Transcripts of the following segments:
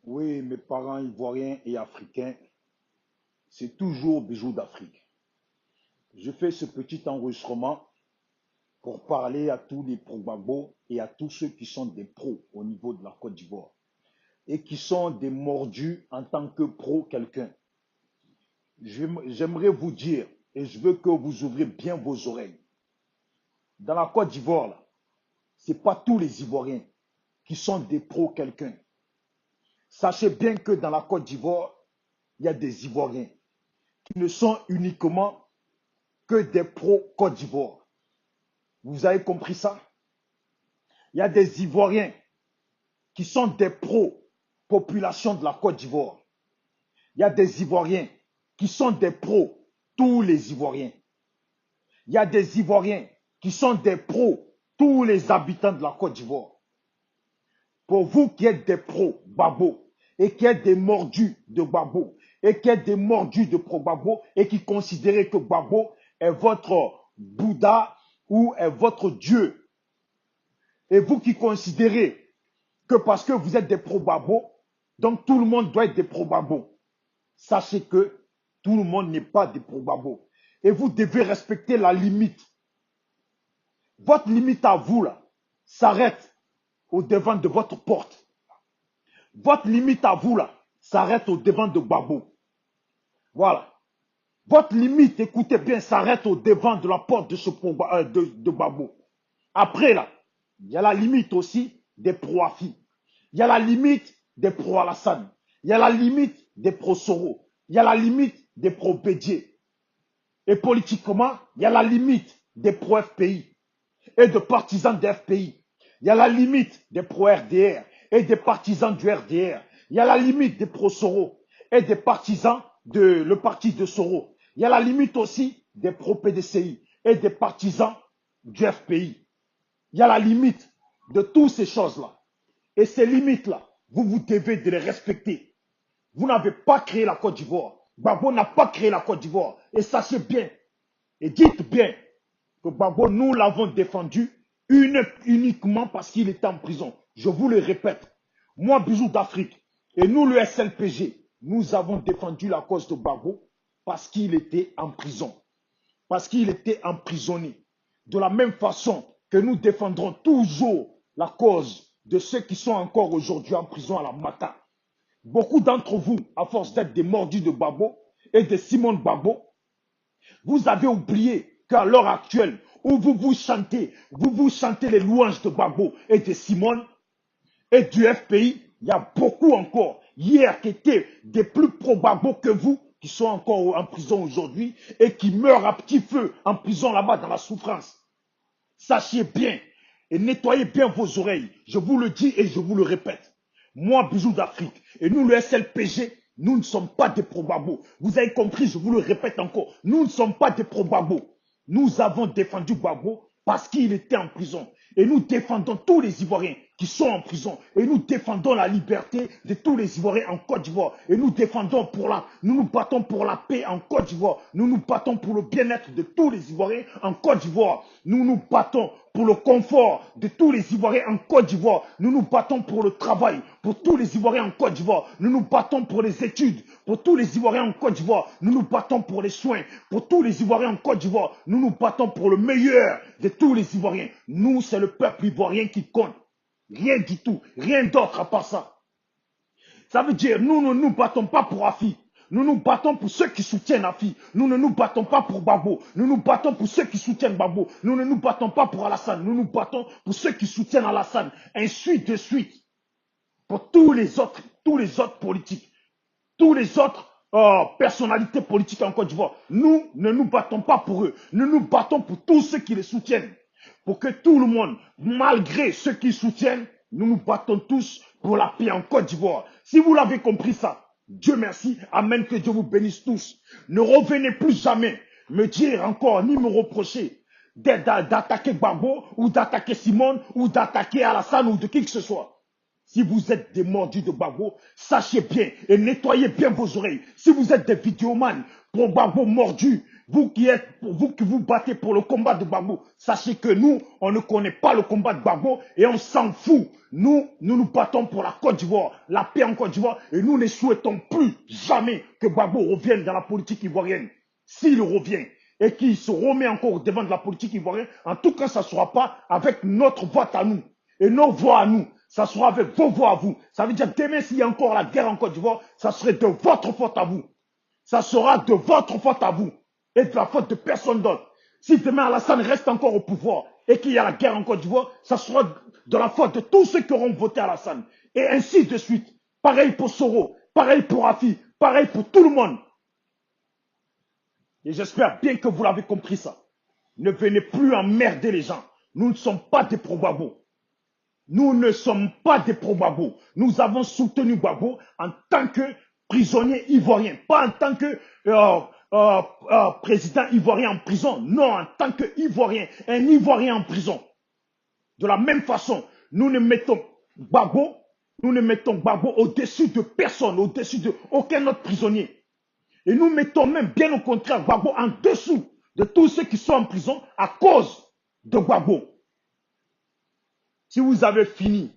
Oui, mes parents ivoiriens et africains, c'est toujours Bijoux d'Afrique. Je fais ce petit enregistrement pour parler à tous les pro-Gbagbo et à tous ceux qui sont des pros au niveau de la Côte d'Ivoire et qui sont des mordus en tant que pro quelqu'un. J'aimerais vous dire, et je veux que vous ouvrez bien vos oreilles. Dans la Côte d'Ivoire, là, ce n'est pas tous les Ivoiriens qui sont des pros quelqu'un. Sachez bien que dans la Côte d'Ivoire, il y a des Ivoiriens qui ne sont uniquement que des pro-Côte d'Ivoire. Vous avez compris ça? Il y a des Ivoiriens qui sont des pro-population de la Côte d'Ivoire. Il y a des Ivoiriens qui sont des pros, tous les Ivoiriens. Il y a des Ivoiriens qui sont des pros, tous les habitants de la Côte d'Ivoire. Pour vous qui êtes des pro-Gbagbo et qui êtes des mordus de Gbagbo et qui êtes des mordus de pro-Gbagbo et qui considérez que Gbagbo est votre Bouddha ou est votre Dieu. Et vous qui considérez que parce que vous êtes des pro-Gbagbo, donc tout le monde doit être des pro-Gbagbo. Sachez que tout le monde n'est pas des pro-Gbagbo. Et vous devez respecter la limite. Votre limite à vous, là, s'arrête au devant de votre porte. Votre limite à vous, là, s'arrête au devant de Gbagbo. Voilà. Votre limite, écoutez bien, s'arrête au devant de la porte de Gbagbo. Après, là, il y a la limite aussi des pro-Afi. Il y a la limite des pro-Alassane. Il y a la limite des pro-Soro. Il y a la limite des pro-Bédier. Et politiquement, il y a la limite des pro-FPI et de partisans des FPI. Il y a la limite des pro-RDR et des partisans du RDR. Il y a la limite des pro-Soro et des partisans de le parti de Soro. Il y a la limite aussi des pro-PDCI et des partisans du FPI. Il y a la limite de toutes ces choses-là. Et ces limites-là, vous devez de les respecter. Vous n'avez pas créé la Côte d'Ivoire. Gbagbo n'a pas créé la Côte d'Ivoire. Et sachez bien, et dites bien, que Gbagbo, nous l'avons défendu uniquement parce qu'il était en prison. Je vous le répète. Moi, Bijoux d'Afrique, et nous, le SLPG, nous avons défendu la cause de Gbagbo parce qu'il était en prison. Parce qu'il était emprisonné. De la même façon que nous défendrons toujours la cause de ceux qui sont encore aujourd'hui en prison à la Mata. Beaucoup d'entre vous, à force d'être des mordus de Gbagbo et de Simon Gbagbo, vous avez oublié qu'à l'heure actuelle, où vous chantez les louanges de Gbagbo et de Simone et du FPI, il y a beaucoup encore, hier, qui étaient des plus pro-Gbagbo que vous, qui sont encore en prison aujourd'hui et qui meurent à petit feu en prison là-bas dans la souffrance. Sachez bien et nettoyez bien vos oreilles. Je vous le dis et je vous le répète. Moi, Bijoux d'Afrique, et nous, le SLPG, nous ne sommes pas des pro-Gbagbo. Vous avez compris, je vous le répète encore. Nous ne sommes pas des pro-Gbagbo. Nous avons défendu Gbagbo parce qu'il était en prison. Et nous défendons tous les Ivoiriens qui sont en prison. Et nous défendons la liberté de tous les Ivoiriens en Côte d'Ivoire. Et nous défendons nous nous battons pour la paix en Côte d'Ivoire. Nous nous battons pour le bien-être de tous les Ivoiriens en Côte d'Ivoire. Nous nous battons pour le confort de tous les Ivoiriens en Côte d'Ivoire. Nous nous battons pour le travail, pour tous les Ivoiriens en Côte d'Ivoire. Nous nous battons pour les études, pour tous les Ivoiriens en Côte d'Ivoire. Nous nous battons pour les soins, pour tous les Ivoiriens en Côte d'Ivoire. Nous nous battons pour le meilleur de tous les Ivoiriens. Nous, c'est le peuple ivoirien qui compte. Rien du tout, rien d'autre à part ça. Ça veut dire, nous ne nous battons pas pour Afi. Nous nous battons pour ceux qui soutiennent Afi. Nous ne nous battons pas pour Gbagbo. Nous nous battons pour ceux qui soutiennent Gbagbo. Nous ne nous battons pas pour Alassane. Nous nous battons pour ceux qui soutiennent Alassane. Ainsi de suite. Pour tous les autres politiques. Tous les autres personnalités politiques en Côte d'Ivoire. Nous ne nous battons pas pour eux. Nous nous battons pour tous ceux qui les soutiennent. Pour que tout le monde, malgré ceux qui soutiennent, nous nous battons tous pour la paix en Côte d'Ivoire. Si vous l'avez compris ça, Dieu merci, amen, que Dieu vous bénisse tous. Ne revenez plus jamais me dire encore, ni me reprocher d'attaquer Gbagbo, ou d'attaquer Simone, ou d'attaquer Alassane, ou de qui que ce soit. Si vous êtes des mordus de Gbagbo, sachez bien et nettoyez bien vos oreilles. Si vous êtes des vidéomans pour Gbagbo mordus, vous qui vous battez pour le combat de Gbagbo, sachez que nous, on ne connaît pas le combat de Gbagbo et on s'en fout. Nous nous battons pour la Côte d'Ivoire, la paix en Côte d'Ivoire, et nous ne souhaitons plus jamais que Gbagbo revienne dans la politique ivoirienne. S'il revient et qu'il se remet encore devant de la politique ivoirienne, en tout cas, ça ne sera pas avec notre vote à nous et nos voix à nous. Ça sera avec vos voix à vous. Ça veut dire que demain, s'il y a encore la guerre en Côte d'Ivoire, ça serait de votre faute à vous. Ça sera de votre faute à vous et de la faute de personne d'autre. Si demain Alassane reste encore au pouvoir et qu'il y a la guerre en Côte d'Ivoire, ça sera de la faute de tous ceux qui auront voté Alassane. Et ainsi de suite. Pareil pour Soro, pareil pour Afi, pareil pour tout le monde. Et j'espère bien que vous l'avez compris ça. Ne venez plus emmerder les gens. Nous ne sommes pas des pro-Gbagbo. Nous ne sommes pas des pro-Gbagbo. Nous avons soutenu Gbagbo en tant que prisonnier ivoirien, pas en tant que président ivoirien en prison. Non, en tant qu'Ivoirien, un Ivoirien en prison. De la même façon, nous ne mettons Gbagbo au-dessus de personne, au-dessus de aucun autre prisonnier. Et nous mettons même, bien au contraire, Gbagbo en dessous de tous ceux qui sont en prison à cause de Gbagbo. Si vous avez fini,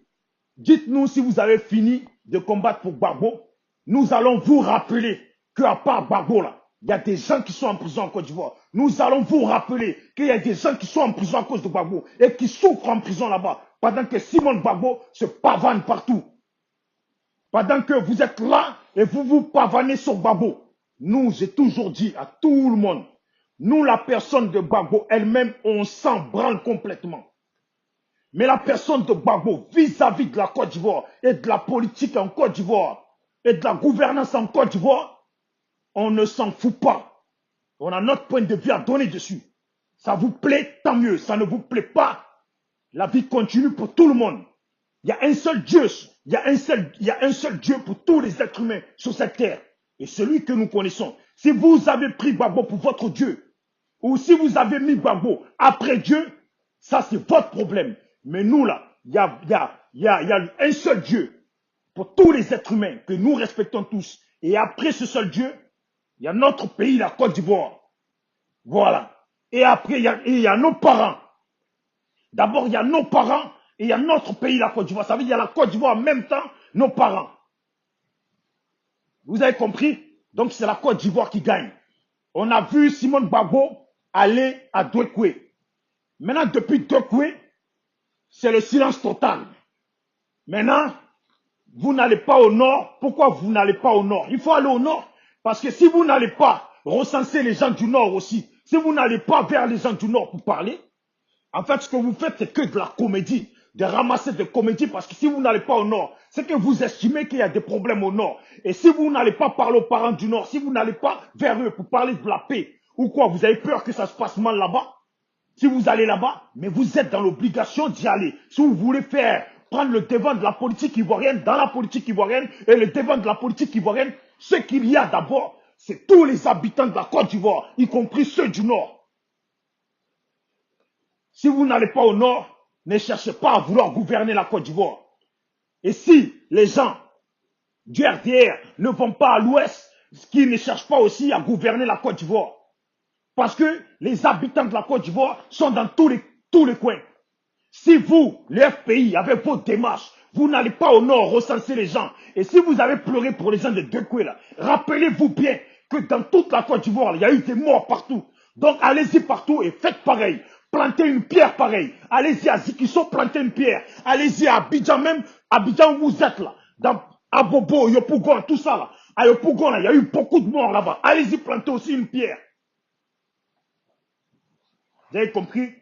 dites-nous si vous avez fini de combattre pour Gbagbo. Nous allons vous rappeler qu'à part Gbagbo, là, il y a des gens qui sont en prison en Côte d'Ivoire. Nous allons vous rappeler qu'il y a des gens qui sont en prison à cause de Gbagbo et qui souffrent en prison là-bas. Pendant que Simon Gbagbo se pavane partout. Pendant que vous êtes là et vous vous pavanez sur Gbagbo. Nous, j'ai toujours dit à tout le monde, nous, la personne de Gbagbo elle-même, on s'en branle complètement. Mais la personne de Gbagbo vis-à-vis de la Côte d'Ivoire et de la politique en Côte d'Ivoire et de la gouvernance en Côte d'Ivoire, on ne s'en fout pas. On a notre point de vue à donner dessus. Ça vous plaît, tant mieux. Ça ne vous plaît pas, la vie continue pour tout le monde. Il y a un seul Dieu. Il y a un seul Dieu pour tous les êtres humains sur cette terre. Et celui que nous connaissons. Si vous avez pris Gbagbo pour votre Dieu, ou si vous avez mis Gbagbo après Dieu, ça c'est votre problème. Mais nous là, il y a un seul Dieu pour tous les êtres humains que nous respectons tous. Et après ce seul Dieu, il y a notre pays, la Côte d'Ivoire. Voilà. Et après, il y a nos parents. D'abord, il y a nos parents et il y a notre pays, la Côte d'Ivoire. Ça veut dire qu'il y a la Côte d'Ivoire en même temps, nos parents. Vous avez compris? Donc, c'est la Côte d'Ivoire qui gagne. On a vu Simon Gbagbo aller à Douekoué. Maintenant, depuis Douekoué, c'est le silence total. Maintenant, vous n'allez pas au nord. Pourquoi vous n'allez pas au nord? Il faut aller au nord. Parce que si vous n'allez pas recenser les gens du nord aussi, si vous n'allez pas vers les gens du nord pour parler, en fait, ce que vous faites, c'est que de la comédie, de ramasser des comédies, parce que si vous n'allez pas au nord, c'est que vous estimez qu'il y a des problèmes au nord. Et si vous n'allez pas parler aux parents du nord, si vous n'allez pas vers eux pour parler de la paix, ou quoi, vous avez peur que ça se passe mal là-bas, si vous allez là-bas, mais vous êtes dans l'obligation d'y aller. Si vous voulez prendre le devant de la politique ivoirienne, dans la politique ivoirienne, et le devant de la politique ivoirienne, ce qu'il y a d'abord, c'est tous les habitants de la Côte d'Ivoire, y compris ceux du nord. Si vous n'allez pas au nord, ne cherchez pas à vouloir gouverner la Côte d'Ivoire. Et si les gens du RDR ne vont pas à l'ouest, qu'ils ne cherchent pas aussi à gouverner la Côte d'Ivoire. Parce que les habitants de la Côte d'Ivoire sont dans tous les coins. Si vous, le FPI, avec vos démarches, vous n'allez pas au nord recenser les gens, et si vous avez pleuré pour les gens de Douekoué, là, rappelez-vous bien que dans toute la Côte d'Ivoire, il y a eu des morts partout. Donc allez-y partout et faites pareil. Plantez une pierre pareille. Allez-y à Zikisso, plantez une pierre. Allez-y à Abidjan même, Abidjan où vous êtes là. À Bobo, Yopougon, tout ça là. À Yopougon, là, il y a eu beaucoup de morts là-bas. Allez-y planter aussi une pierre. Vous avez compris?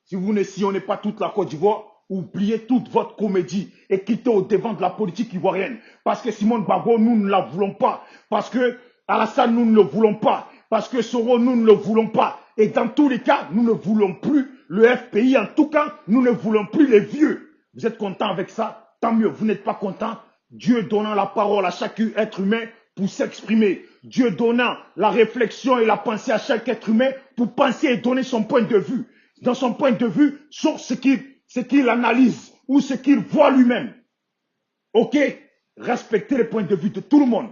Si vous ne sillonnez pas toute la Côte d'Ivoire, oubliez toute votre comédie et quittez au devant de la politique ivoirienne. Parce que Simone Gbagbo, nous ne la voulons pas. Parce que Alassane, nous ne le voulons pas. Parce que Soro, nous ne le voulons pas. Et dans tous les cas, nous ne voulons plus le FPI. En tout cas, nous ne voulons plus les vieux. Vous êtes content avec ça? Tant mieux. Vous n'êtes pas content? Dieu donnant la parole à chaque être humain pour s'exprimer. Dieu donnant la réflexion et la pensée à chaque être humain pour penser et donner son point de vue. Dans son point de vue sur ce qu'il analyse ou ce qu'il voit lui-même. Ok? Respectez les points de vue de tout le monde.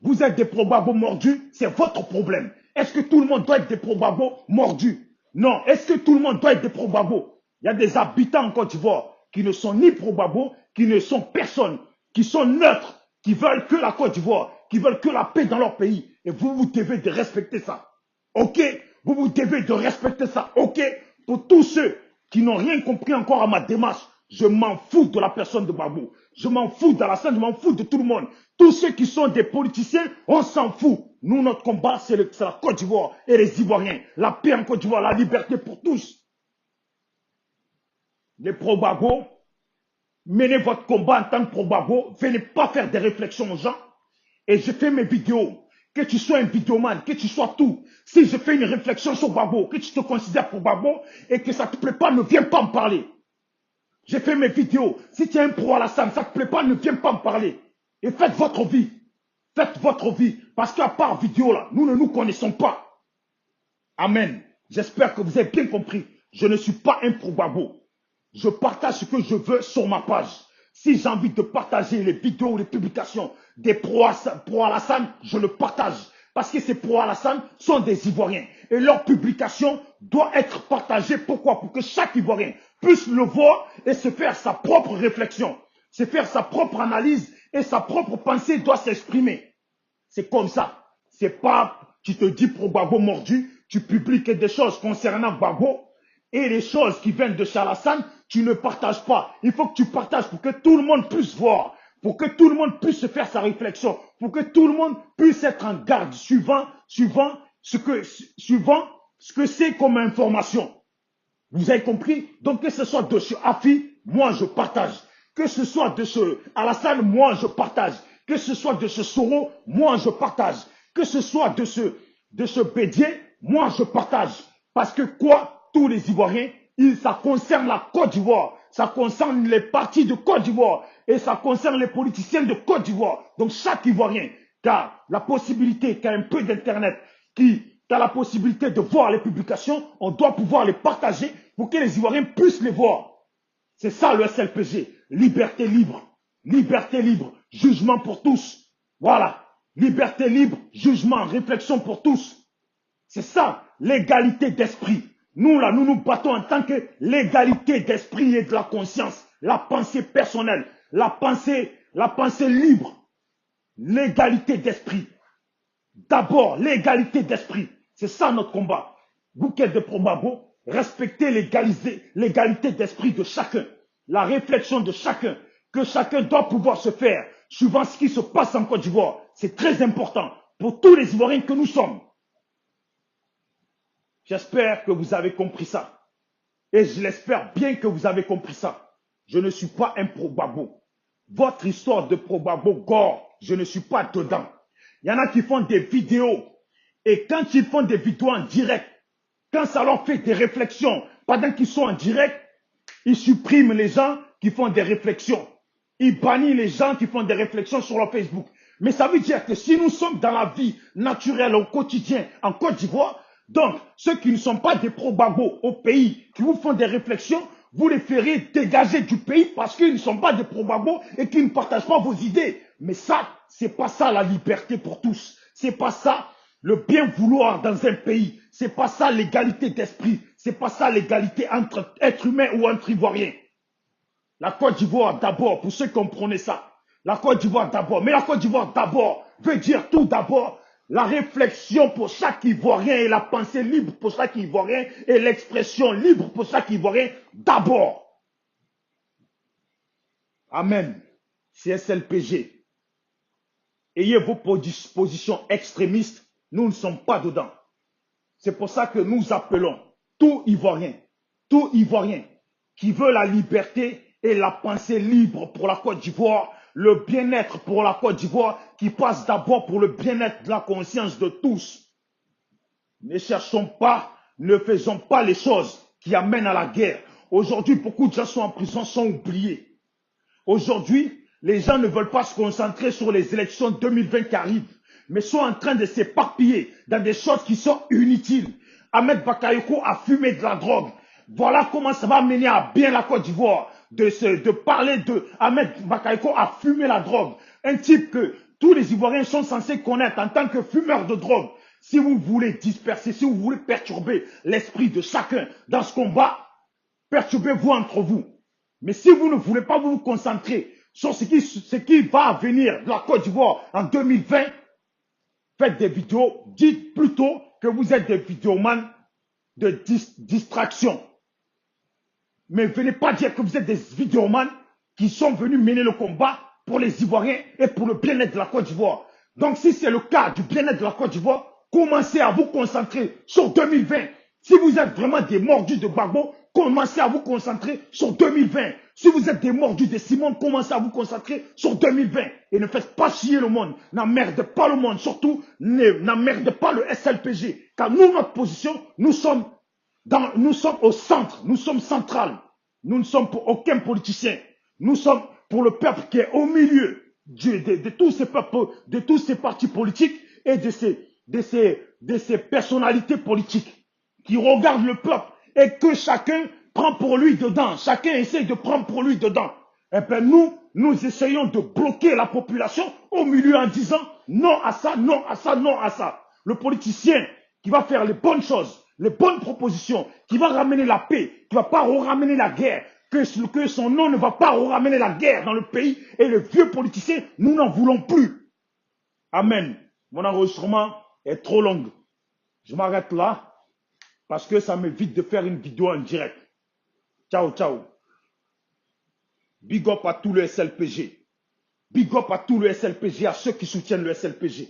Vous êtes des probabos mordus, c'est votre problème. Est-ce que tout le monde doit être des probabos mordus? Non. Est-ce que tout le monde doit être des probabos? Il y a des habitants en Côte d'Ivoire qui ne sont ni probabos, qui ne sont personne, qui sont neutres, qui veulent que la Côte d'Ivoire, qui veulent que la paix dans leur pays. Et vous devez de respecter ça. Ok? Vous devez de respecter ça. Ok? Pour tous ceux qui n'ont rien compris encore à ma démarche, je m'en fous de la personne de Babou. Je m'en fous d'Alassane, je m'en fous de tout le monde. Tous ceux qui sont des politiciens, on s'en fout. Nous, notre combat, c'est la Côte d'Ivoire et les Ivoiriens. La paix en Côte d'Ivoire, la liberté pour tous. Les probabos, menez votre combat en tant que probabo. Venez pas faire des réflexions aux gens. Et je fais mes vidéos. Que tu sois un vidéoman, que tu sois tout. Si je fais une réflexion sur Babo, que tu te considères pour Babo et que ça ne te plaît pas, ne viens pas me parler. J'ai fait mes vidéos. Si tu es un pro Alassane, ça ne te plaît pas, ne viens pas me parler. Et faites votre vie. Faites votre vie. Parce qu'à part vidéo là, nous ne nous connaissons pas. Amen. J'espère que vous avez bien compris. Je ne suis pas un pro Babo. Je partage ce que je veux sur ma page. Si j'ai envie de partager les vidéos ou les publications des pro-Alassane, je le partage. Parce que ces pro-Alassane sont des Ivoiriens. Et leur publication doit être partagée. Pourquoi? Pour que chaque Ivoirien puisse le voir et se faire sa propre réflexion. Se faire sa propre analyse et sa propre pensée doit s'exprimer. C'est comme ça. C'est pas, tu te dis pro Babo mordu, tu publies que des choses concernant Babo et les choses qui viennent de chez Alassane, tu ne partages pas. Il faut que tu partages pour que tout le monde puisse voir, pour que tout le monde puisse se faire sa réflexion, pour que tout le monde puisse être en garde suivant ce que c'est comme information. Vous avez compris? Donc que ce soit de ce Afi, moi je partage. Que ce soit de ce Alassane, moi je partage. Que ce soit de ce Soro, moi je partage. Que ce soit de ce Bédier, moi je partage. Parce que quoi? Tous les Ivoiriens, ça concerne la Côte d'Ivoire. Ça concerne les partis de Côte d'Ivoire. Et ça concerne les politiciens de Côte d'Ivoire. Donc chaque Ivoirien qui a la possibilité, qui a un peu d'internet, qui a la possibilité de voir les publications, on doit pouvoir les partager pour que les Ivoiriens puissent les voir. C'est ça le SLPG. Liberté libre. Liberté libre. Jugement pour tous. Voilà. Liberté libre, jugement, réflexion pour tous. C'est ça, l'égalité d'esprit. Nous, là, nous nous battons en tant que l'égalité d'esprit et de la conscience. La pensée personnelle. La pensée libre. L'égalité d'esprit. D'abord, l'égalité d'esprit. C'est ça notre combat. Vous qui êtes des probabos, respectez l'égalité d'esprit de chacun. La réflexion de chacun. Que chacun doit pouvoir se faire suivant ce qui se passe en Côte d'Ivoire. C'est très important pour tous les Ivoiriens que nous sommes. J'espère que vous avez compris ça. Et je l'espère bien que vous avez compris ça. Je ne suis pas un probabo. Votre histoire de probabo gore, je ne suis pas dedans. Il y en a qui font des vidéos. Et quand ils font des vidéos en direct, quand ça leur fait des réflexions, pendant qu'ils sont en direct, ils suppriment les gens qui font des réflexions. Ils bannissent les gens qui font des réflexions sur leur Facebook. Mais ça veut dire que si nous sommes dans la vie naturelle au quotidien en Côte d'Ivoire, donc ceux qui ne sont pas des probabos au pays, qui vous font des réflexions, vous les ferez dégager du pays parce qu'ils ne sont pas des probabos et qu'ils ne partagent pas vos idées. Mais ça, c'est pas ça la liberté pour tous. C'est pas ça le bien vouloir dans un pays. C'est pas ça l'égalité d'esprit. C'est pas ça l'égalité entre êtres humains ou entre Ivoiriens. La Côte d'Ivoire d'abord, pour ceux qui comprenaient ça. La Côte d'Ivoire d'abord. Mais la Côte d'Ivoire d'abord veut dire tout d'abord. La réflexion pour chaque Ivoirien et la pensée libre pour chaque Ivoirien et l'expression libre pour chaque Ivoirien d'abord. Amen. C'est SLPG. Ayez vos positions extrémistes. Nous ne sommes pas dedans. C'est pour ça que nous appelons tout Ivoirien qui veut la liberté et la pensée libre pour la Côte d'Ivoire, le bien-être pour la Côte d'Ivoire, qui passe d'abord pour le bien-être de la conscience de tous. Ne cherchons pas, ne faisons pas les choses qui amènent à la guerre. Aujourd'hui, beaucoup de gens sont en prison, sont oubliés. Aujourd'hui, les gens ne veulent pas se concentrer sur les élections 2020 qui arrivent, mais sont en train de s'éparpiller dans des choses qui sont inutiles. Ahmed Bakayoko a fumé de la drogue. Voilà comment ça va mener à bien la Côte d'Ivoire. de parler de Ahmed Bakayoko a fumé la drogue. Un type que tous les Ivoiriens sont censés connaître en tant que fumeur de drogue. Si vous voulez disperser, si vous voulez perturber l'esprit de chacun dans ce combat, perturbez-vous entre vous. Mais si vous ne voulez pas vous concentrer sur ce qui va venir de la Côte d'Ivoire en 2020, faites des vidéos, dites plutôt que vous êtes des vidéomans de distraction. Mais venez pas dire que vous êtes des vidéomans qui sont venus mener le combat pour les Ivoiriens et pour le bien-être de la Côte d'Ivoire. Donc si c'est le cas du bien-être de la Côte d'Ivoire, commencez à vous concentrer sur 2020. Si vous êtes vraiment des mordus de Gbagbo, commencez à vous concentrer sur 2020. Si vous êtes des mordus de Simon, commencez à vous concentrer sur 2020. Et ne faites pas chier le monde. N'emmerdez pas le monde. Surtout, n'emmerdez pas le SLPG. Car nous, notre position, nous sommes au centre. Nous sommes central. Nous ne sommes pour aucun politicien. Nous sommes pour le peuple qui est au milieu de tous ces peuples, de tous ces partis politiques et de ces personnalités politiques qui regardent le peuple et que chacun prend pour lui dedans. Chacun essaie de prendre pour lui dedans. Et bien nous essayons de bloquer la population au milieu en disant non à ça, non à ça, non à ça. Le politicien qui va faire les bonnes choses, les bonnes propositions, qui va ramener la paix, qui ne va pas ramener la guerre, que son nom ne va pas ramener la guerre dans le pays, et les vieux politiciens, nous n'en voulons plus. Amen. Mon enregistrement est trop long. Je m'arrête là parce que ça m'évite de faire une vidéo en direct. Ciao, ciao. Big up à tout le SLPG. Big up à tout le SLPG, à ceux qui soutiennent le SLPG.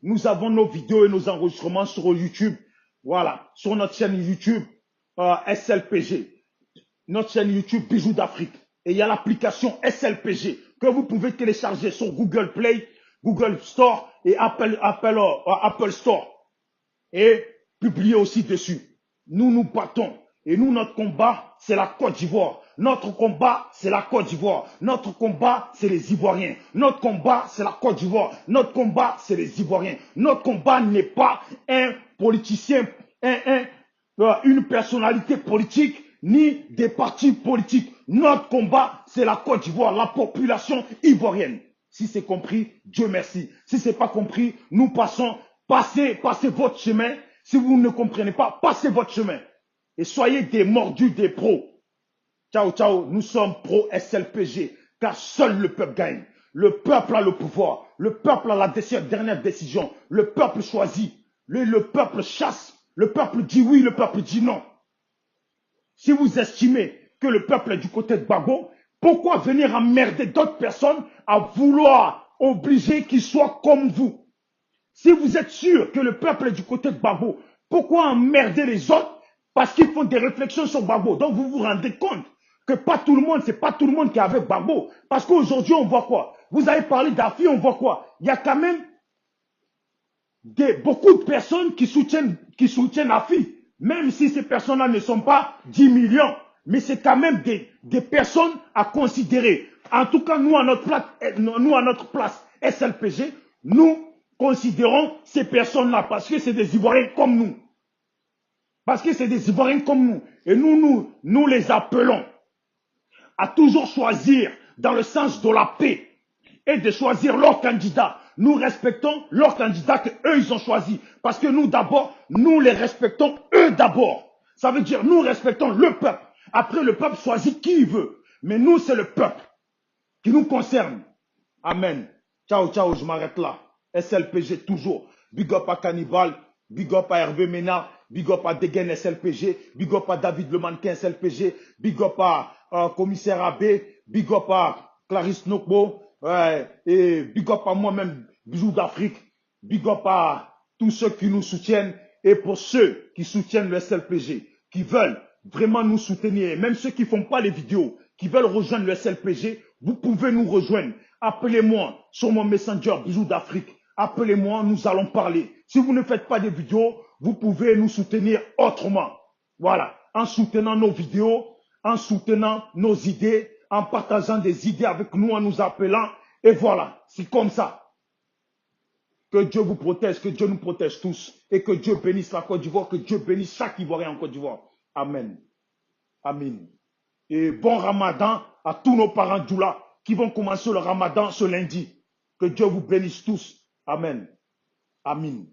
Nous avons nos vidéos et nos enregistrements sur YouTube. Voilà, sur notre chaîne YouTube SLPG. Notre chaîne YouTube Bijoux d'Afrique. Et il y a l'application SLPG que vous pouvez télécharger sur Google Play, Google Store et Apple Store. Et publier aussi dessus. Nous nous battons. Et nous, notre combat, c'est la Côte d'Ivoire. Notre combat, c'est la Côte d'Ivoire. Notre combat, c'est les Ivoiriens. Notre combat, c'est la Côte d'Ivoire. Notre combat, c'est les Ivoiriens. Notre combat n'est pas un politicien, une personnalité politique, ni des partis politiques. Notre combat, c'est la Côte d'Ivoire, la population ivoirienne. Si c'est compris, Dieu merci. Si c'est pas compris, nous passons. Passez votre chemin. Si vous ne comprenez pas, passez votre chemin. Et soyez des mordus, des pros. Ciao, ciao. Nous sommes pro SLPG. Car seul le peuple gagne. Le peuple a le pouvoir. Le peuple a la dernière décision. Le peuple choisit. Le peuple chasse. Le peuple dit oui, le peuple dit non. Si vous estimez que le peuple est du côté de Gbagbo, pourquoi venir emmerder d'autres personnes à vouloir obliger qu'ils soient comme vous? Si vous êtes sûr que le peuple est du côté de Gbagbo, pourquoi emmerder les autres? Parce qu'ils font des réflexions sur Gbagbo. Donc vous vous rendez compte que pas tout le monde, c'est pas tout le monde qui est avec Gbagbo. Parce qu'aujourd'hui, on voit quoi? Vous avez parlé d'Afi, on voit quoi? Il y a quand même beaucoup de personnes qui soutiennent Afi. Même si ces personnes-là ne sont pas 10 millions. Mais c'est quand même des personnes à considérer. En tout cas, nous, à notre place SLPG, nous considérons ces personnes-là parce que c'est des Ivoiriens comme nous. Parce que c'est des Ivoiriens comme nous. Et nous les appelons à toujours choisir dans le sens de la paix et de choisir leur candidat. Nous respectons leur candidat qu'eux, ils ont choisi. Parce que nous, d'abord, nous les respectons eux d'abord. Ça veut dire, nous respectons le peuple. Après, le peuple choisit qui il veut. Mais nous, c'est le peuple qui nous concerne. Amen. Ciao, ciao, je m'arrête là. SLPG toujours. Big up à Cannibal. Big up à Hervé Ménard. Big up à Degen SLPG. Big up à David le mannequin SLPG. Big up à Commissaire Abbé. Big up à Clarisse Nokbo. Ouais, et big up à moi-même, Bijoux d'Afrique. Big up à tous ceux qui nous soutiennent. Et pour ceux qui soutiennent le SLPG, qui veulent vraiment nous soutenir, même ceux qui ne font pas les vidéos, qui veulent rejoindre le SLPG, vous pouvez nous rejoindre. Appelez-moi sur mon Messenger Bijoux d'Afrique. Appelez-moi, nous allons parler. Si vous ne faites pas des vidéos, vous pouvez nous soutenir autrement. Voilà, en soutenant nos vidéos, en soutenant nos idées, en partageant des idées avec nous, en nous appelant. Et voilà, c'est comme ça. Que Dieu vous protège, que Dieu nous protège tous. Et que Dieu bénisse la Côte d'Ivoire, que Dieu bénisse chaque Ivoirien en Côte d'Ivoire. Amen. Amen. Et bon Ramadan à tous nos parents Djoula qui vont commencer le Ramadan ce lundi. Que Dieu vous bénisse tous. Amen. Amin.